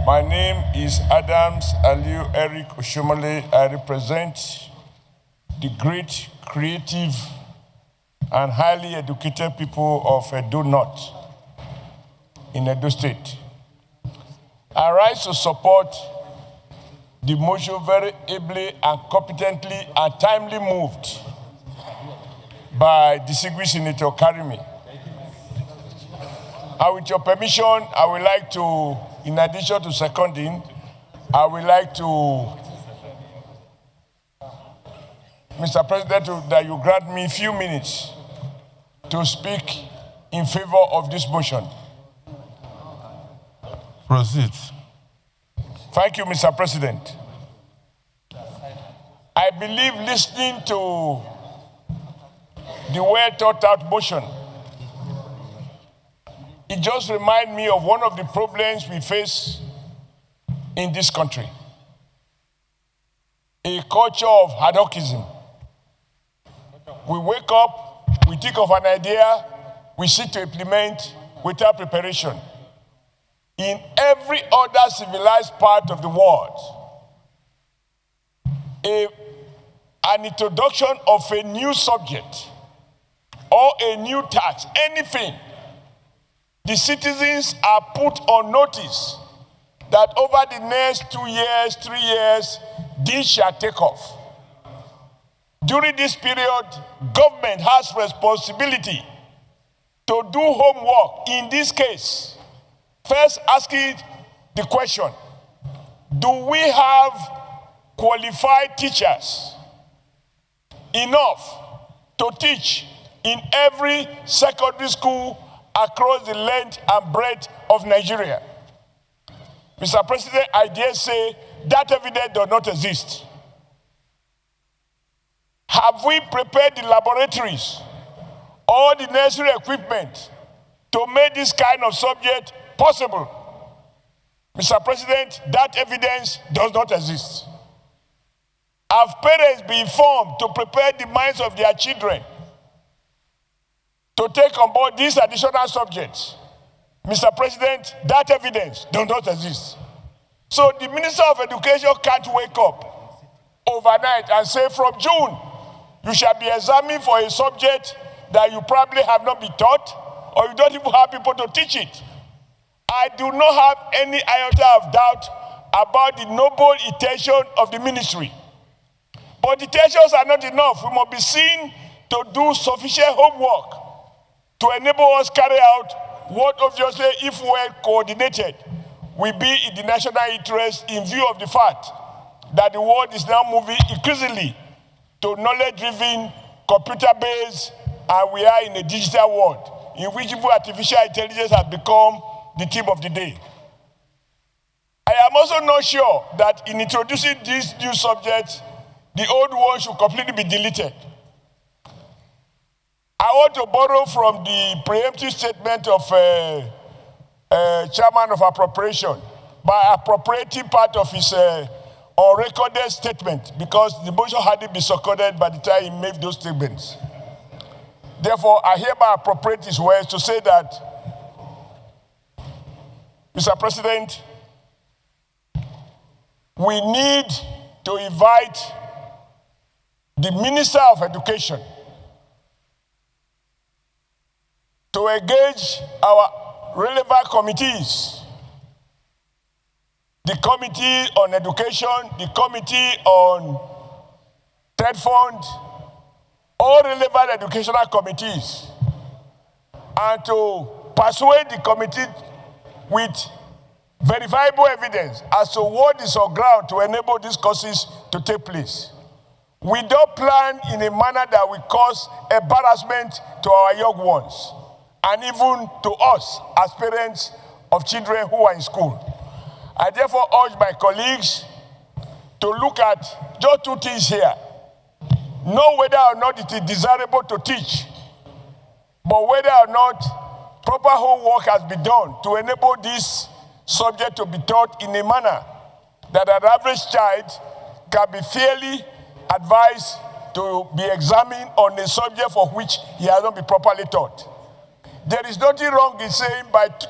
My name is Adams Aliu Eric Oshiomole. I represent the great, creative, and highly educated people of Edo North in Edo State. I rise to support the motion very ably and competently and timely moved by distinguished Senator Karimi. And with your permission, I would like to, in addition to seconding, I would like to, Mr. President, that you grant me a few minutes to speak in favor of this motion. Proceed. Thank you, Mr. President. I believe listening to the well thought out motion, it just reminds me of one of the problems we face in this country. A culture of hadochism. We wake up, we think of an idea, we seek to implement without preparation. In every other civilized part of the world, an introduction of a new subject or a new tax, anything, the citizens are put on notice that over the next 2 years, 3 years, this shall take off. During this period, government has responsibility to do homework. In this case, first asking the question, do we have qualified teachers enough to teach in every secondary school across the length and breadth of Nigeria? Mr. President, I dare say that evidence does not exist. Have we prepared the laboratories, all the necessary equipment to make this kind of subject possible? Mr. President, that evidence does not exist. Have parents been informed to prepare the minds of their children to take on board these additional subjects? Mr. President, that evidence does not exist. So the Minister of Education can't wake up overnight and say, from June, you shall be examined for a subject that you probably have not been taught, or you don't even have people to teach it. I do not have any iota of doubt about the noble intention of the ministry. But intentions are not enough. We must be seen to do sufficient homework to enable us carry out what obviously, if well coordinated, will be in the national interest in view of the fact that the world is now moving increasingly to knowledge-driven, computer-based, and we are in a digital world in which artificial intelligence has become the theme of the day. I am also not sure that in introducing these new subjects, the old ones should completely be deleted. I want to borrow from the preemptive statement of Chairman of Appropriation by appropriating part of his unrecorded statement, because the motion hadn't been seconded by the time he made those statements. Therefore, I hereby appropriate his words to say that, Mr. President, we need to invite the Minister of Education to engage our relevant committees, the Committee on Education, the Committee on Trade Fund, all relevant educational committees, and to persuade the committee with verifiable evidence as to what is on ground to enable these courses to take place. We don't plan in a manner that will cause embarrassment to our young ones, and even to us as parents of children who are in school. I therefore urge my colleagues to look at just two things here. Know whether or not it is desirable to teach, but whether or not proper homework has been done to enable this subject to be taught in a manner that an average child can be fairly advised to be examined on a subject for which he has not been properly taught. There is nothing wrong in saying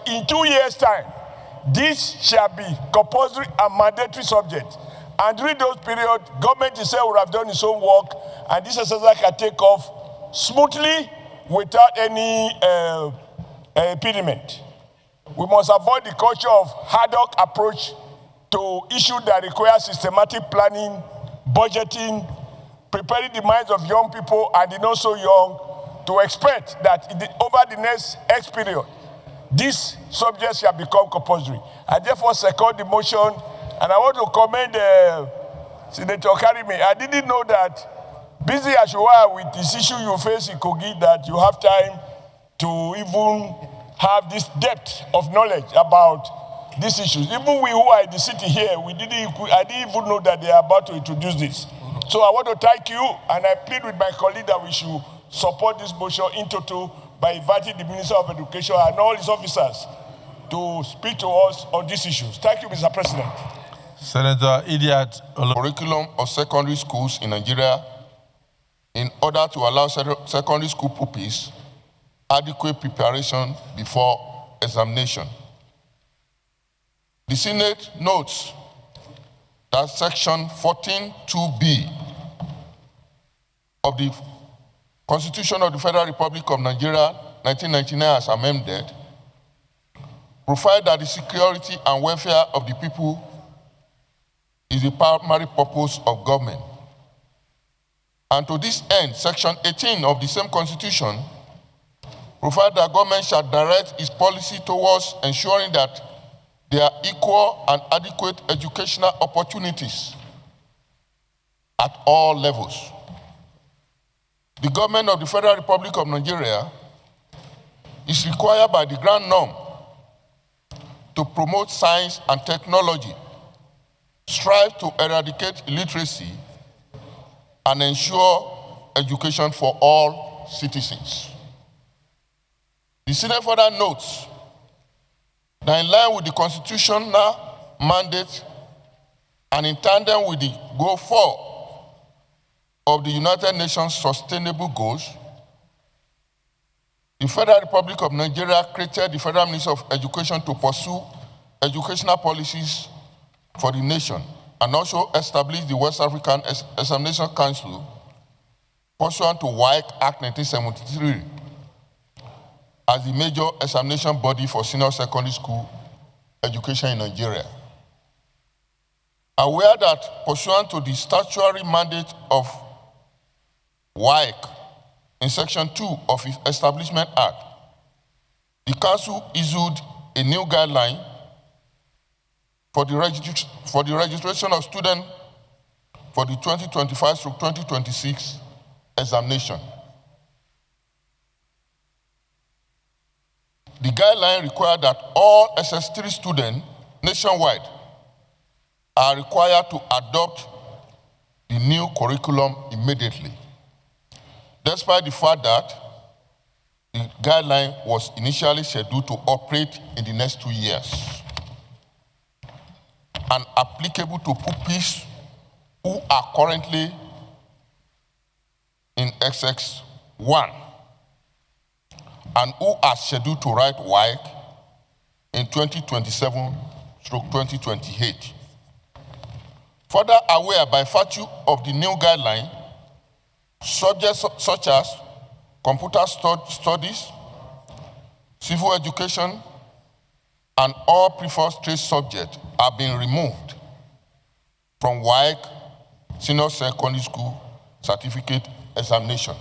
in 2 years' time, this shall be compulsory and mandatory subject. And during those periods, government itself would have done its own work, and this exercise can take off smoothly without any impediment. We must avoid the culture of ad hoc approach to issues that require systematic planning, budgeting, preparing the minds of young people and the not so young to expect that over the next X period, this subject shall become compulsory. I therefore second the motion, and I want to commend Senator Karimi. I didn't know that, busy as you are with this issue you face in Kogi, that you have time to even have this depth of knowledge about these issues. Even we who are in the city here, I didn't even know that they are about to introduce this. So I want to thank you, and I plead with my colleague that we should support this motion in total by inviting the Minister of Education and all his officers to speak to us on these issues. Thank you, Mr. President. Senator Idiat. Curriculum of secondary schools in Nigeria in order to allow secondary school pupils adequate preparation before examination. The Senate notes that Section 14(2)(b) of the Constitution of the Federal Republic of Nigeria, 1999 as amended, provide that the security and welfare of the people is the primary purpose of government. And to this end, Section 18 of the same Constitution provide that government shall direct its policy towards ensuring that there are equal and adequate educational opportunities at all levels. The government of the Federal Republic of Nigeria is required by the grand norm to promote science and technology, strive to eradicate illiteracy, and ensure education for all citizens. The Senate further notes that in line with the constitutional mandate and in tandem with the Goal 4 of the United Nations Sustainable Goals, the Federal Republic of Nigeria created the Federal Ministry of Education to pursue educational policies for the nation and also established the West African Examination Council pursuant to WAEC Act 1973 as the major examination body for senior secondary school education in Nigeria. Aware that pursuant to the statutory mandate of WAEC in Section 2 of its Establishment Act, the Council issued a new guideline for the registration of students for the 2025-2026 examination. The guideline required that all SS3 students nationwide are required to adopt the new curriculum immediately, despite the fact that the guideline was initially scheduled to operate in the next 2 years and applicable to pupils who are currently in XX1 and who are scheduled to write WAEC in 2027-2028. Further aware by virtue of the new guideline, subjects such as computer studies, civil education, and all prefix trade subjects are being removed from WAEC Senior Secondary School Certificate Examination,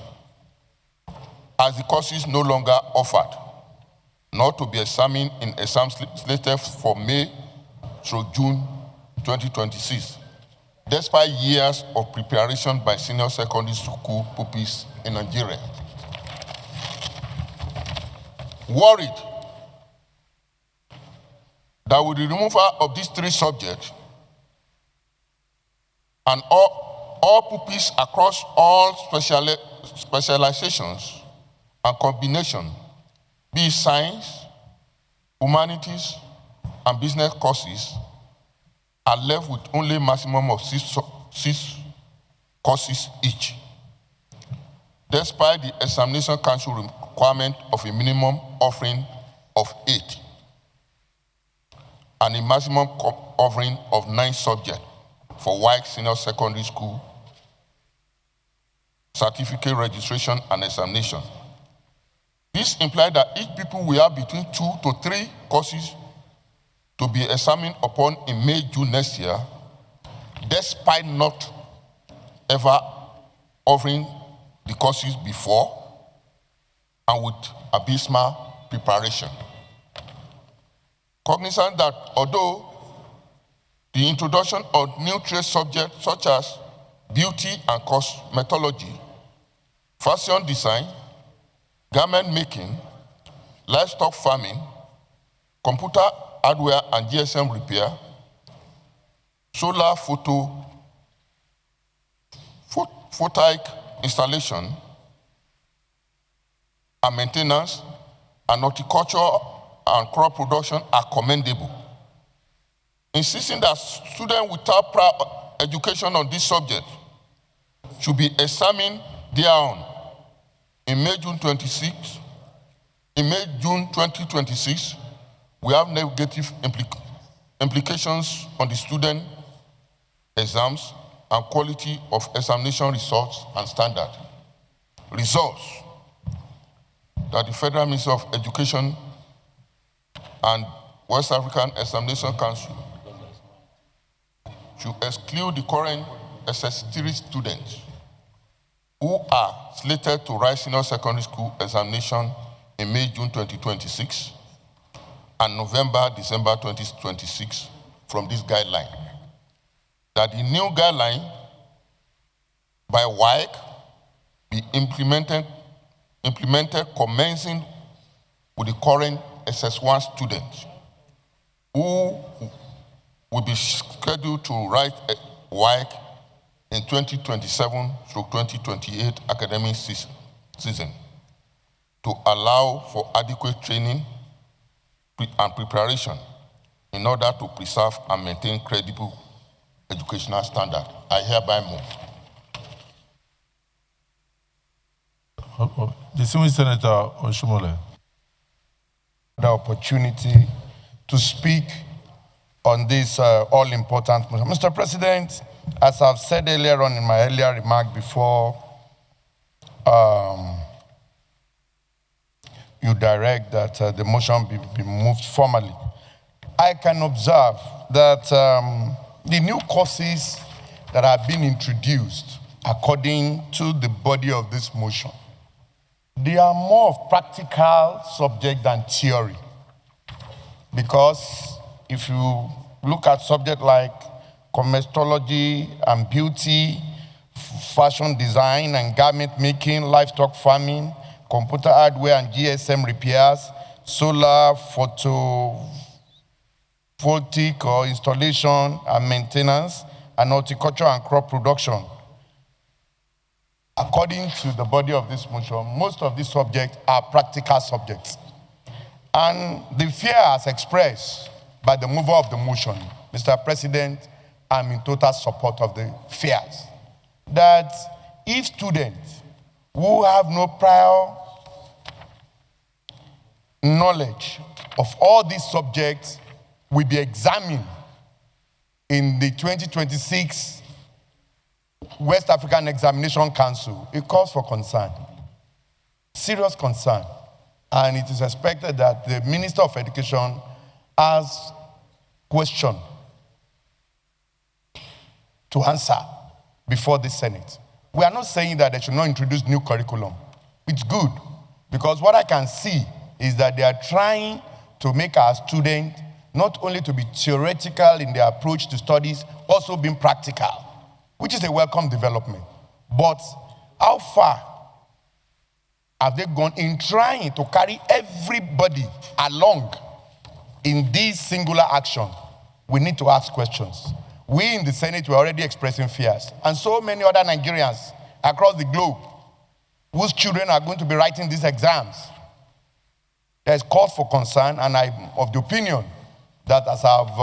as the courses no longer offered, not to be examined in exams slated for May through June 2026, despite years of preparation by senior secondary school pupils in Nigeria. Worried that with the removal of these 3 subjects and all pupils across all specializations and combination, be it science, humanities, and business courses, are left with only a maximum of 6 courses each, despite the Examination Council requirement of a minimum offering of 8. and a maximum covering of 9 subjects for WAEC Senior Secondary School certificate registration and examination. This implies that each pupil will have between 2 to 3 courses to be examined upon in May, June next year, despite not ever offering the courses before and with abysmal preparation. Cognizant that although the introduction of new trade subjects such as beauty and cosmetology, fashion design, garment making, livestock farming, computer hardware and GSM repair, solar photovoltaic installation and maintenance, and horticulture and crop production are commendable. Insisting that students without prior education on this subject should be examined thereon in May, June 2026, we have negative implications on the student exams and quality of examination results and standard. Results that the Federal Ministry of Education and West African Examination Council should exclude the current SS3 students who are slated to write senior secondary school examination in May, June 2026 and November, December 2026 from this guideline. That the new guideline by WAEC be implemented commencing with the current SS1 students who will be scheduled to write WAEC in 2027 through 2028 academic season to allow for adequate training and preparation in order to preserve and maintain credible educational standard. I hereby move. Distinguished Senator Oshiomole. The opportunity to speak on this all-important motion. Mr. President, as I've said earlier on in my earlier remark before you direct that the motion be moved formally, I can observe that the new courses that have been introduced according to the body of this motion, they are more of practical subject than theory. Because if you look at subjects like cosmetology and beauty, fashion design and garment making, livestock farming, computer hardware and GSM repairs, solar photovoltaic or installation and maintenance, and horticulture and crop production. According to the body of this motion, most of these subjects are practical subjects. And the fear as expressed by the mover of the motion, Mr. President, I'm in total support of the fears that if students who have no prior knowledge of all these subjects will be examined in the 2026 West African Examination Council, it calls for concern, serious concern. And it is expected that the Minister of Education has question to answer before the Senate. We are not saying that they should not introduce new curriculum. It's good, because what I can see is that they are trying to make our students not only to be theoretical in their approach to studies, also being practical, which is a welcome development. But how far have they gone in trying to carry everybody along in this singular action? We need to ask questions. We in the Senate were already expressing fears, and so many other Nigerians across the globe whose children are going to be writing these exams. There's cause for concern, and I'm of the opinion that as I've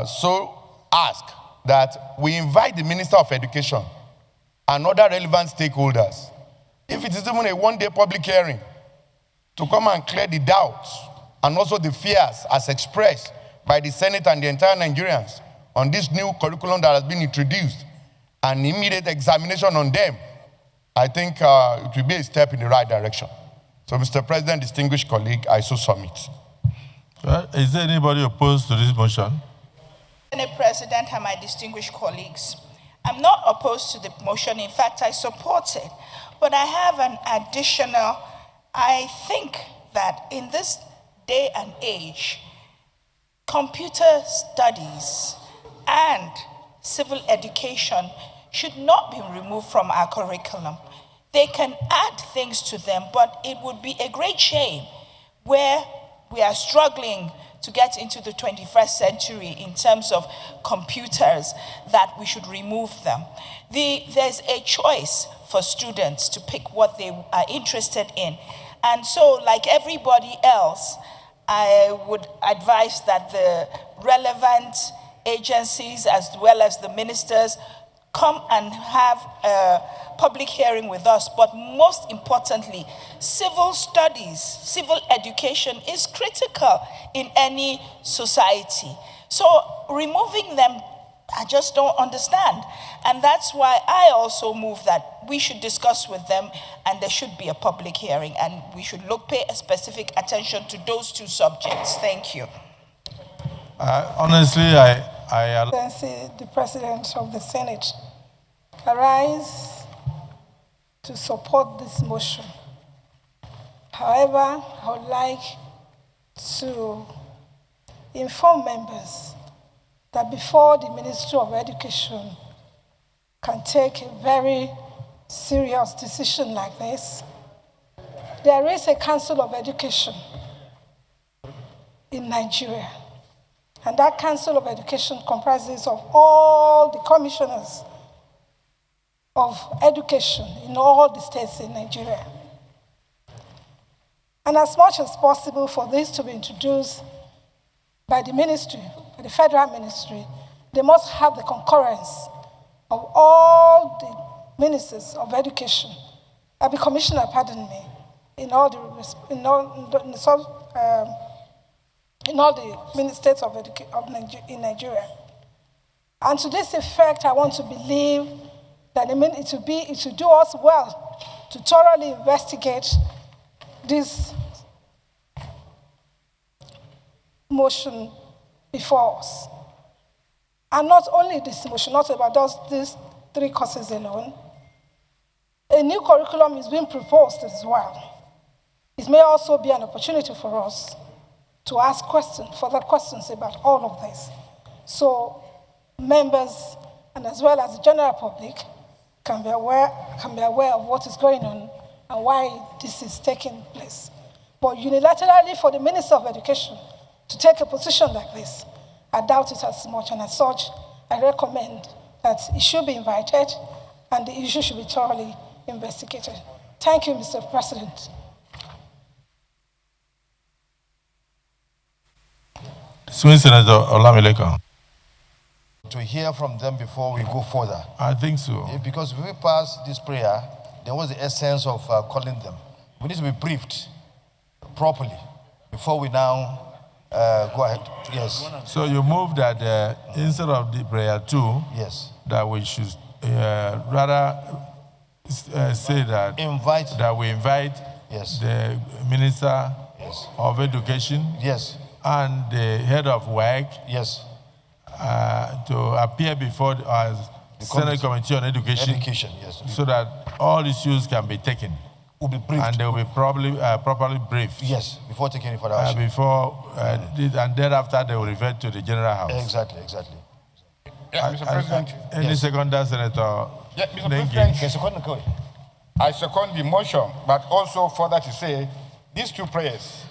so asked, that we invite the Minister of Education and other relevant stakeholders, if it is even a one-day public hearing, to come and clear the doubts and also the fears as expressed by the Senate and the entire Nigerians on this new curriculum that has been introduced, and immediate examination on them, I think it will be a step in the right direction. So, Mr. President, distinguished colleague, I so submit. Is there anybody opposed to this motion? Senate President and my distinguished colleagues, I'm not opposed to the motion. In fact, I support it. But I have an additional, I think that in this day and age, computer studies and civil education should not be removed from our curriculum. They can add things to them, but it would be a great shame where we are struggling to get into the 21st century in terms of computers that we should remove them. There's a choice for students to pick what they are interested in. And so, like everybody else, I would advise that the relevant agencies as well as the ministers come and have a public hearing with us. But most importantly, civil studies, civil education is critical in any society. So removing them, I just don't understand. And that's why I also move that we should discuss with them and there should be a public hearing and we should pay a specific attention to those two subjects. Thank you. Honestly, The President of the Senate, I rise to support this motion. However, I would like to inform members that before the Ministry of Education can take a very serious decision like this, there is a Council of Education in Nigeria. And that Council of Education comprises of all the commissioners of education in all the states in Nigeria. And as much as possible for this to be introduced by the ministry, by the federal ministry, they must have the concurrence of all the ministers of education, the commissioner, pardon me, in all the states in Nigeria. And to this effect, I want to believe that it should do us well to thoroughly investigate this motion before us. And not only this motion, not about these three courses alone. A new curriculum is being proposed as well. It may also be an opportunity for us to ask further questions about all of this. So members, and as well as the general public, can be aware of what is going on and why this is taking place. But unilaterally for the Minister of Education to take a position like this, I doubt it as much, and as such, I recommend that it should be invited and the issue should be thoroughly investigated. Thank you, Mr. President. Swing Senator Olamileka. To hear from them before we go further. I think so. Because if we pass this prayer, then what's the essence of calling them? We need to be briefed properly before we now go ahead. Yes. So you move that instead of the prayer 2, yes, that we should rather say that we invite yes, the Minister yes, of Education yes, and the head of work yes, to appear before the Senate Committee on Education, yes, so that all issues can be taken. Will be briefed. And they will be properly briefed. Yes, before taking any further action. And thereafter they will revert to the General House. Exactly. Yeah, Mr. President. Any seconder, Senator? Yeah, Mr. President. I second the motion, but also further to say these two prayers,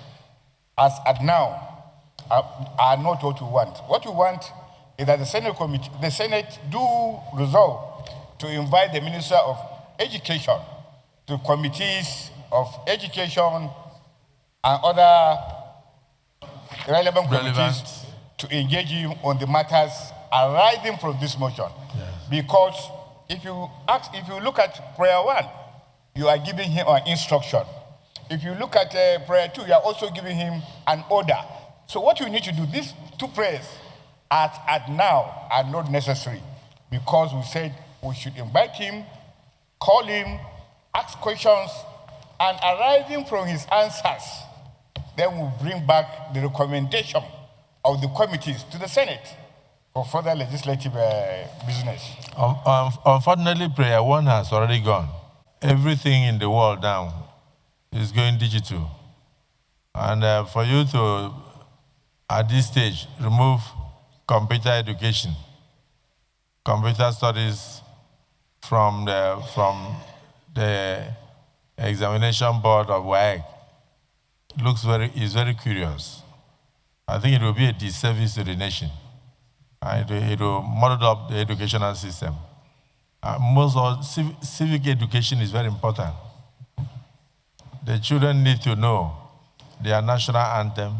as at now, are not what we want. What we want is that the Senate do resolve to invite the Minister of Education to committees of education and other relevant committees to engage him on the matters arising from this motion. Yes. Because if you look at prayer 1, you are giving him an instruction If you look at prayer 2, you are also giving him an order. So what you need to do, these two prayers at now are not necessary, because we said we should invite him, call him, ask questions, and arising from his answers, then we'll bring back the recommendation of the committees to the Senate for further legislative business. Unfortunately, prayer 1 has already gone. Everything in the world now is going digital. And for you to, at this stage, remove computer education, computer studies from the examination board of WAEC is very curious. I think it will be a disservice to the nation. It will muddle up the educational system. Most of civic education is very important. The children need to know their national anthem.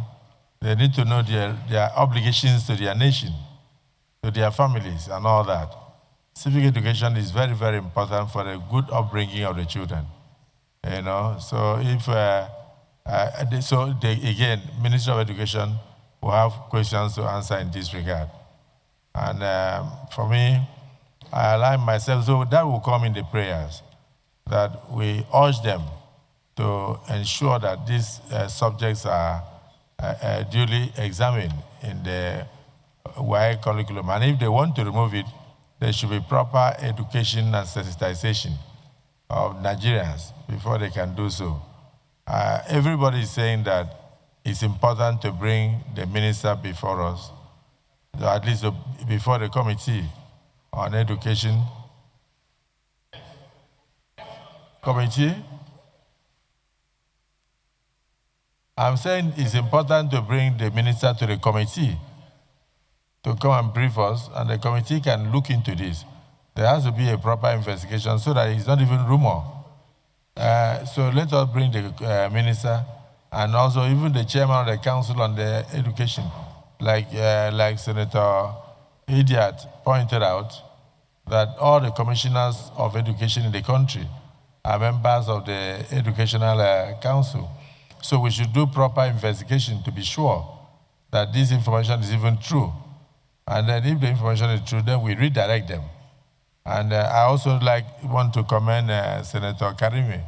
They need to know their obligations to their nation, to their families, and all that. Civic education is very, very important for the good upbringing of the children. You know, so if again, Ministry of Education will have questions to answer in this regard. And for me, I align myself, so that will come in the prayers, that we urge them to ensure that these subjects are duly examined in the WAEC curriculum. And if they want to remove it, there should be proper education and sensitization of Nigerians before they can do so. Everybody is saying that it's important to bring the minister before us, at least before the committee on education. Committee? I'm saying it's important to bring the minister to the committee to come and brief us, and the committee can look into this. There has to be a proper investigation so that it's not even rumor. So let us bring the minister and also even the chairman of the council on the education, like Senator Idiot pointed out, that all the commissioners of education in the country are members of the educational council. So we should do proper investigation to be sure that this information is even true. And then if the information is true, then we redirect them. And I also want to commend Senator Karimi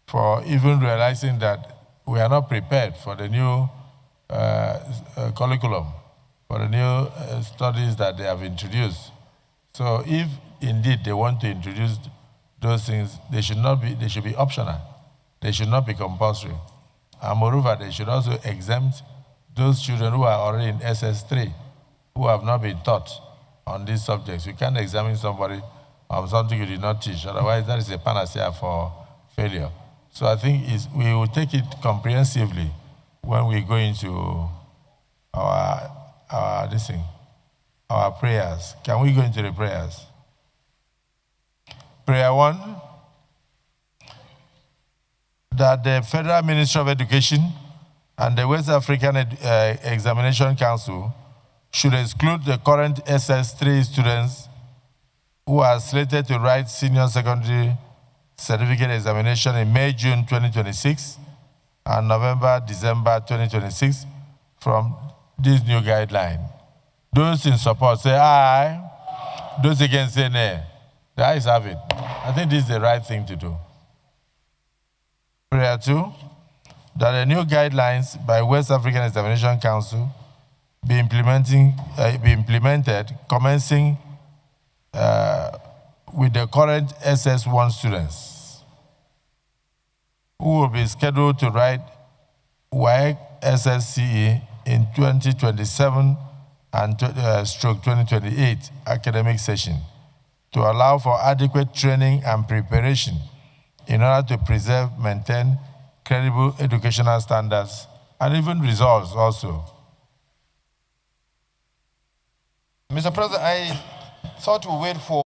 for even realizing that we are not prepared for the new curriculum, for the new studies that they have introduced. So if indeed they want to introduce those things, they should be optional. They should not be compulsory. And moreover, they should also exempt those children who are already in SS3, who have not been taught on these subjects. You can't examine somebody on something you did not teach. Otherwise, that is a panacea for failure. So I think we will take it comprehensively when we go into our prayers. Can we go into the prayers? Prayer 1, that the Federal Ministry of Education and the West African Examination Council should exclude the current SS3 students who are slated to write senior secondary certificate examination in May, June 2026 and November, December 2026 from this new guideline. Those in support say aye. Those against say nay. The ayes have it. I think this is the right thing to do. Prayer 2, that the new guidelines by West African Examination Council be implemented commencing with the current SS1 students who will be scheduled to write WAEC SSCE in 2027 and stroke 2028 academic session to allow for adequate training and preparation in order to preserve, maintain credible educational standards and even results also. Mr. President, I thought we wait for